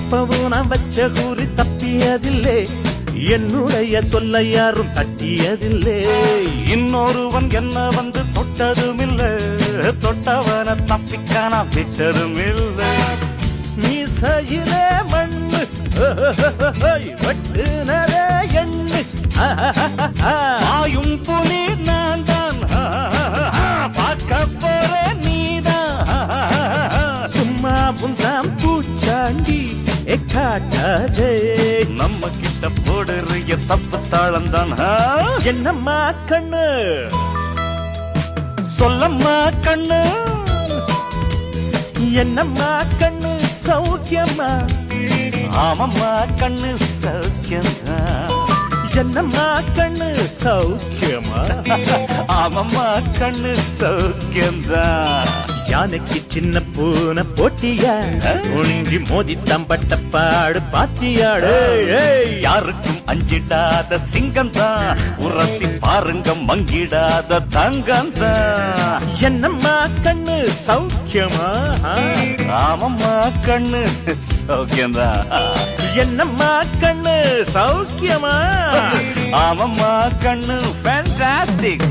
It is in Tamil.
எப்பவும் நான் வச்ச கூறி தப்பியதில்லை, என்னுடைய சொல்ல யாரும் தட்டியதில்லை. இன்னொருவன் என்ன வந்து தொட்டதுமில்லை, தொட்டவன தப்பிக்கான விட்டதும் இல்லை. மீசையிலே மண்ணு வெட்டுனதே எண்ணு, ஆயும் புலி நான் தான், பார்க்க போறேன் நீதான். சும்மா புந்தாம் பூச்சாண்டி காட்டாதே, நம்ம கிட்ட போடுறிய தப்பு தாளம் தான். என்னம்மா கண்ணு சொல்லம்மா கண்ணு, என்னம்மா கண்ணு சௌக்கியம்மா? ஆமம்மா கண்ணு சௌக்கியம்மா. என்னம்மா கண்ணு சௌக்கியமா? ஆமம்மா கண்ணு சௌக்கியம்தான். யானைக்கு சின்ன பூனை போட்டியா, ஒழுங்கி மோதித்தம்பட்ட பாடு பாத்தியாடு. யாருக்கும் அஞ்சிடாத சிங்கம் தான், உரசி பாருங்க மங்கிடாத தங்கம் தான். என்னம்மா கண்ணு சௌக்கியமா? ஆமம்மா கண்ணு சௌக்கியம்தான். என்னம்மா கண்ணு சௌக்கியமா? ஆமம்மா கண்ணு ஃபேண்டாஸ்டிக்.